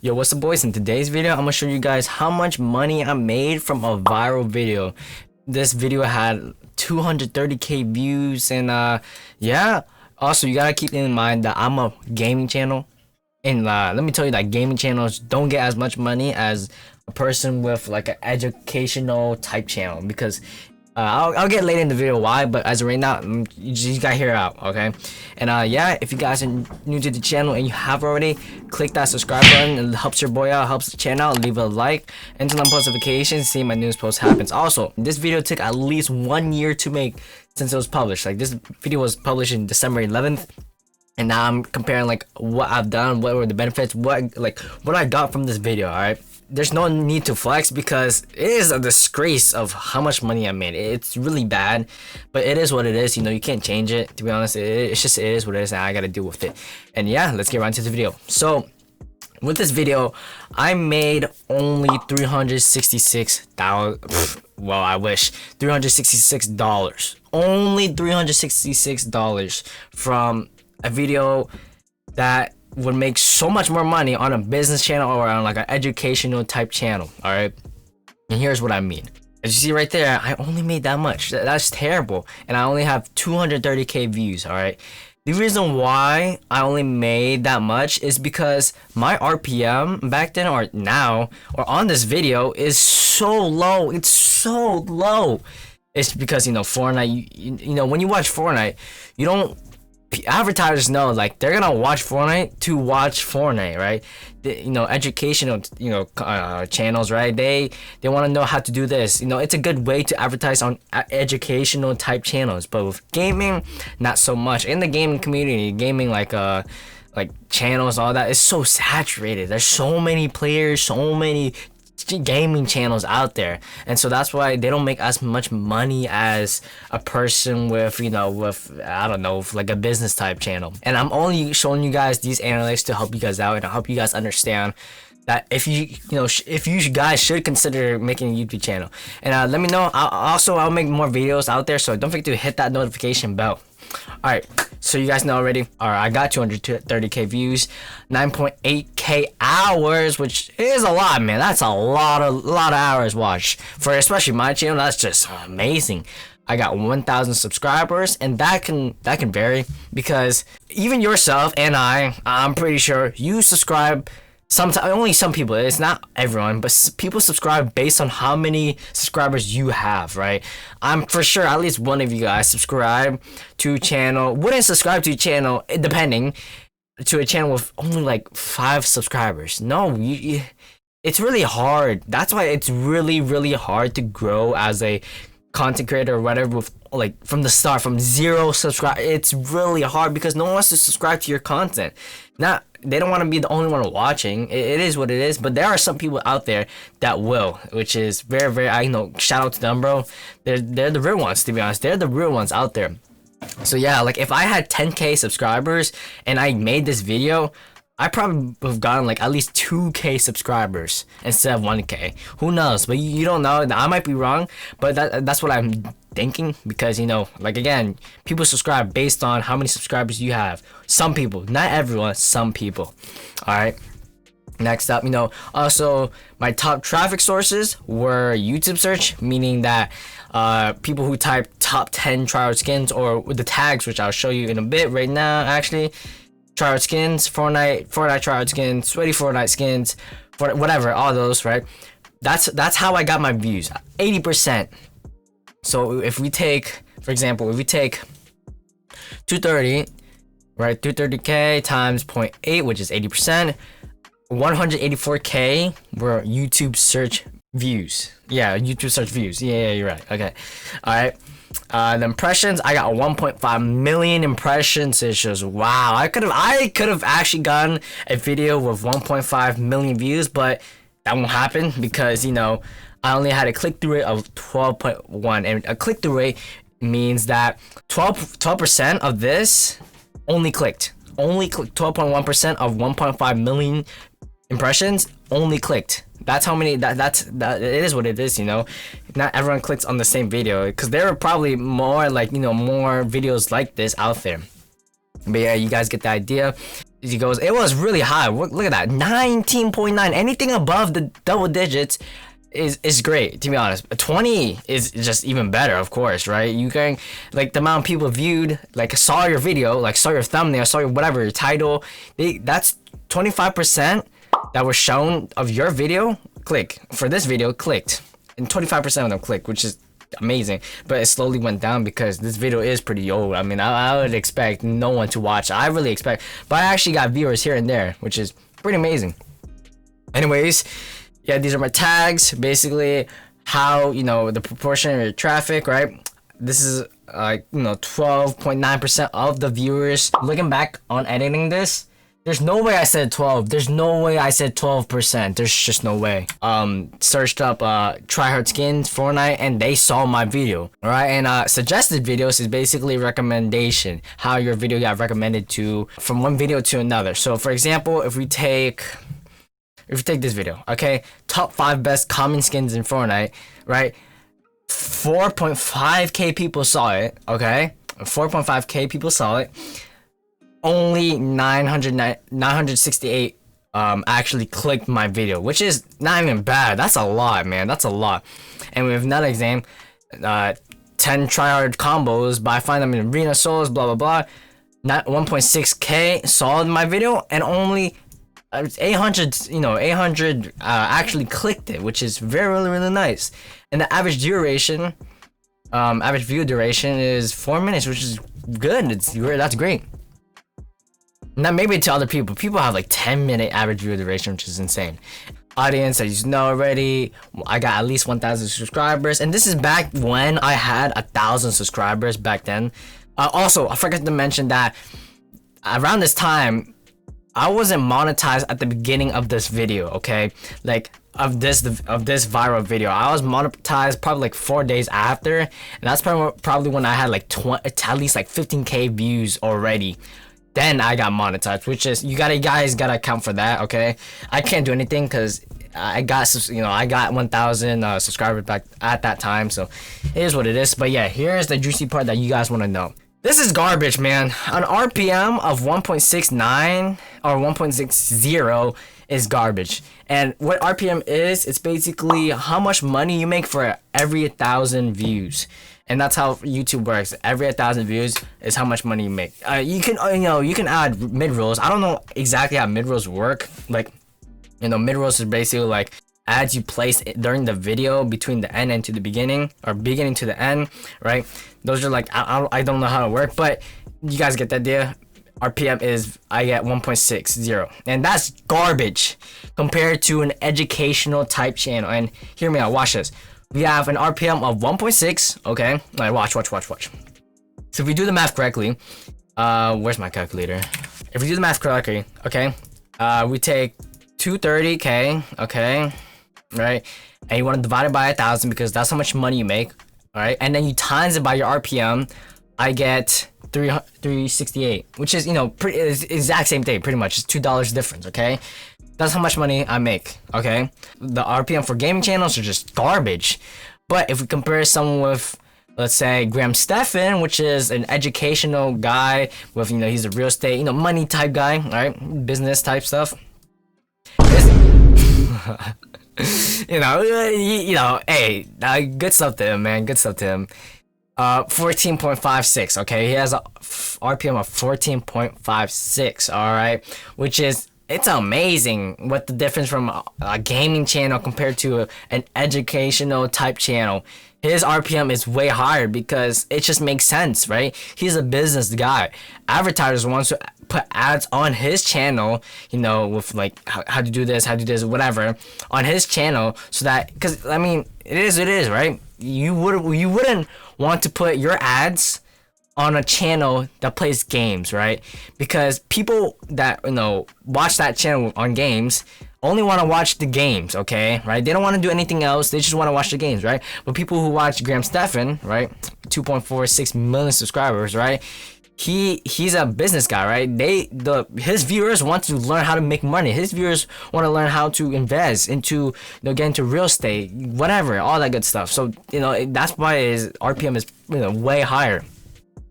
Yo, what's up boys? In today's video, I'm gonna show you guys how much money I made from a viral video. This video had 230k views and yeah. Also, you gotta keep in mind that I'm a gaming channel. And let me tell you that gaming channels don't get as much money as a person with like an educational type channel, because I'll get later in the video why, but as of right now, you just gotta hear it out, okay? And yeah, if you guys are new to the channel and you have already, click that subscribe button. It helps your boy out, helps the channel out. Leave a like and turn on post notifications, see my news post happens. Also, this video took at least 1 year to make since it was published. Like, this video was published in December 11th. And now I'm comparing like what I've done, what were the benefits, what I got from this video. All right, there's no need to flex because it is a disgrace of how much money I made. It's really bad, but it is what it is. You know, you can't change it. To be honest, it is what it is, and I gotta deal with it. And yeah, let's get right into the video. So with this video, I made only $366. Well, I wish $366. Only $366 from a video that would make so much more money on a business channel or on like an educational type channel. All right, and here's what I mean. As you see right there, I only made that much. That's terrible, and I only have 230k views. All right, the reason why I only made that much is because my RPM back then or now or on this video is so low. It's so low. It's because, you know, Fortnite, you know, when you watch Fortnite, you don't, advertisers know like they're gonna watch Fortnite to watch Fortnite, right? You know, educational, you know, channels, right? They want to know how to do this. You know, it's a good way to advertise on educational type channels. But with gaming, not so much. In the gaming community, gaming like channels, all that is so saturated. There's so many players, so many gaming channels out there, and so that's why they don't make as much money as a person with, you know, with, I don't know, like a business type channel. And I'm only showing you guys these analytics to help you guys out and to help you guys understand that if you guys should consider making a YouTube channel. And let me know. I'll make more videos out there, so don't forget to hit that notification bell. All right, so you guys know already. All right, I got 230k views, 9.8k hours, which is a lot, man. That's a lot of hours watched for especially my channel. That's just amazing. I got 1,000 subscribers, and that can vary because even yourself and I'm pretty sure you subscribe. Sometimes only some people, it's not everyone, but people subscribe based on how many subscribers you have, right? I'm for sure at least one of you guys subscribe to a channel, wouldn't subscribe to a channel, depending, to a channel with only like 5 subscribers. No, it's really hard. That's why it's really hard to grow as a content creator or whatever with like from the start, from 0 subscribe. It's really hard because no one wants to subscribe to your content. They don't want to be the only one watching. It is what it is, but there are some people out there that will, which is very, you know, shout out to them, bro. They're the real ones, to be honest. They're the real ones out there. So yeah, like if I had 10k subscribers and I made this video, I probably would have gotten like at least 2k subscribers instead of 1k. Who knows? But you don't know. I might be wrong, but that's what I'm thinking, because, you know, like, again, people subscribe based on how many subscribers you have. Some people, not everyone, some people. All right, next up, you know, also my top traffic sources were YouTube search, meaning that people who type top 10 tryhard skins, or with the tags, which I'll show you in a bit right now, actually. Tryhard skins, Fortnite tryhard skins, sweaty Fortnite skins, for whatever, all those, right? That's how I got my views, 80%. So if we take, for example, if we take 230, right, 230k times 0.8, which is 80%, 184k were YouTube search views. Yeah, YouTube search views. Yeah, you're right. Okay, all right. The impressions, I got 1.5 million impressions. It's just wow. I could have actually gotten a video with 1.5 million views, but that won't happen because, you know, I only had a click-through rate of 12.1, and a click-through rate means that 12% of this only clicked. 12.1% of 1.5 million impressions only clicked. That's how many. That it is what it is, you know. Not everyone clicks on the same video, because there are probably more, like, you know, more videos like this out there. But yeah, you guys get the idea. he goes, it was really high. Look at that, 19.9. Anything above the double digits is great, to be honest. 20 is just even better, of course, right? You can, like, the amount of people viewed, like, saw your video, like, saw your thumbnail, saw your whatever, your title, that's 25% that were shown of your video for this video clicked, and 25% of them clicked, which is amazing. But it slowly went down because this video is pretty old. I mean, I would expect no one to watch. I really expect, but I actually got viewers here and there, which is pretty amazing. Anyways, yeah, these are my tags. Basically, how, you know, the proportion of your traffic, right? This is like, you know, 12.9% of the viewers. Looking back on editing this, there's no way I said 12. There's no way I said 12%. There's just no way. Searched up tryhard skins Fortnite, and they saw my video. All right, and suggested videos is basically recommendation, how your video got recommended to from one video to another. So for example, if we take this video, okay, top 5 best common skins in Fortnite, right? 4.5k people saw it, okay? 4.5k people saw it. Only 968 actually clicked my video, which is not even bad. That's a lot, man. That's a lot. And we have another exam, 10 tryhard combos, but I find them in arena solos, blah blah blah. Not 1.6k saw my video, and only 800, you know, 800 actually clicked it, which is really nice. And the average duration, average view duration is 4 minutes, which is good. That's great. Now maybe to other people have like 10-minute average view duration, which is insane. Audience, as you know already, I got at least 1,000 subscribers, and this is back when I had 1,000 subscribers back then. Also, I forgot to mention that around this time, I wasn't monetized at the beginning of this video, okay? Like, of this viral video. I was monetized probably like 4 days after, and that's probably when I had like at least like 15k views already. Then I got monetized, which is, you guys gotta account for that, okay? I can't do anything because I got 1,000 subscribers back at that time, so it is what it is. But yeah, here's the juicy part that you guys want to know. This is garbage, man. An RPM of 1.69 or 1.60 is garbage. And what RPM is, it's basically how much money you make for every 1,000 views. And that's how YouTube works. Every 1,000 views is how much money you make. You can add mid-rolls. I don't know exactly how mid-rolls work. Like, you know, mid-rolls is basically like ads you place during the video between the end and to the beginning, or beginning to the end, right? Those are like, I don't know how to work, but you guys get the idea. RPM is, I get 1.60, and that's garbage compared to an educational type channel. And hear me out, watch this. We have an RPM of 1.6, okay? Like, watch. So if we do the math correctly, where's my calculator? If we do the math correctly, okay, we take 230k, okay, right? And you want to divide it by 1,000 because that's how much money you make, all right? And then you times it by your RPM. I get 368, which is, you know, exact same thing, pretty much. It's $2 difference, okay? That's how much money I make, okay? The RPM for gaming channels are just garbage. But if we compare someone with, let's say, Graham Stephan, which is an educational guy with, you know, he's a real estate, you know, money type guy, all right? Business type stuff. you know, hey, good stuff to him, man. Good stuff to him. 14.56, okay? He has a RPM of 14.56, all right? Which is, it's amazing what the difference from a gaming channel compared to an educational type channel. His RPM is way higher because it just makes sense, right? He's a business guy. Advertisers want to put ads on his channel, you know, with like how to do this, whatever, on his channel, so that, because I mean, it is, right? You wouldn't want to put your ads on a channel that plays games, right? Because people that, you know, watch that channel on games only want to watch the games, okay, right? They don't want to do anything else. They just want to watch the games, right? But people who watch Graham Stephan, right, 2.46 million subscribers, right? He's a business guy, right? His viewers want to learn how to make money. His viewers want to learn how to invest into, you know, get into real estate, whatever, all that good stuff. So, you know, that's why his RPM is, you know, way higher.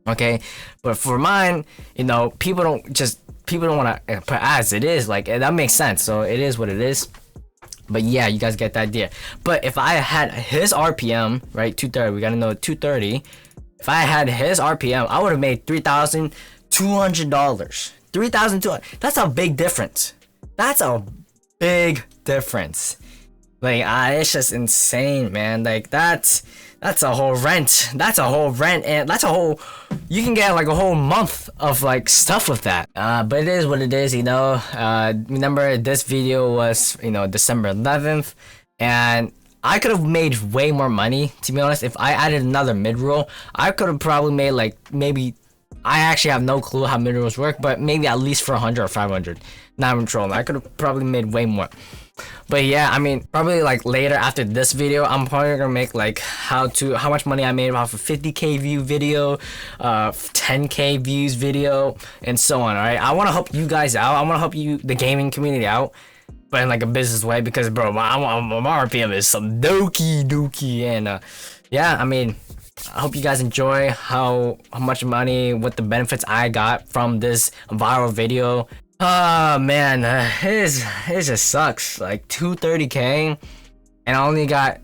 Okay, but for mine, you know, people don't just people don't want to put ads. It is like, that makes sense. So it is what it is. But yeah, you guys get the idea. But if I had his RPM, right, 230, we gotta know 230. If I had his RPM, I would have made $3,200. $3,200. That's a big difference. That's a big difference. Like, it's just insane, man. Like, that's a whole rent. That's a whole rent, and that's a whole. You can get like a whole month of like stuff with that. But it is what it is, you know. Remember, this video was, you know, December 11th, and I could have made way more money, to be honest. If I added another mid-roll, I could have probably made like, maybe, I actually have no clue how mid-rolls work, but maybe at least for 100 or 500. Not even trolling. I could have probably made way more. But yeah, I mean, probably like later after this video, I'm probably gonna make like how much money I made off a 50k view video, 10k views video, and so on. All right, I want to help you guys out. I want to help you, the gaming community, out, but in like a business way, because bro, my RPM is some dookie, and yeah, I mean, I hope you guys enjoy how much money, what the benefits I got from this viral video. Oh man, it just sucks. Like $230k, and I only got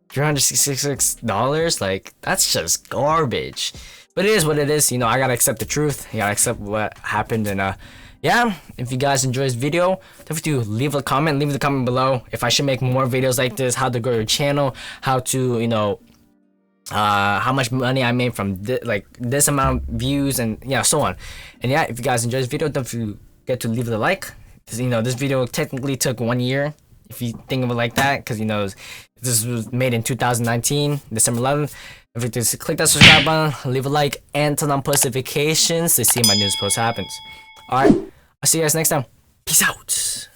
$366. Like, that's just garbage. But it is what it is. You know, I gotta accept the truth. You gotta accept what happened. And yeah, if you guys enjoy this video, don't forget to leave a comment. Leave the comment below if I should make more videos like this, how to grow your channel, how to, you know, how much money I made from like this amount of views, and yeah, so on. And yeah, if you guys enjoyed this video, don't forget to leave a like, because you know this video technically took 1 year if you think of it like that, because you know this was made in 2019 December 11th. Don't forget to click that subscribe button, leave a like, and turn on post notifications to see my newest post happens. All right, I'll see you guys next time. Peace out.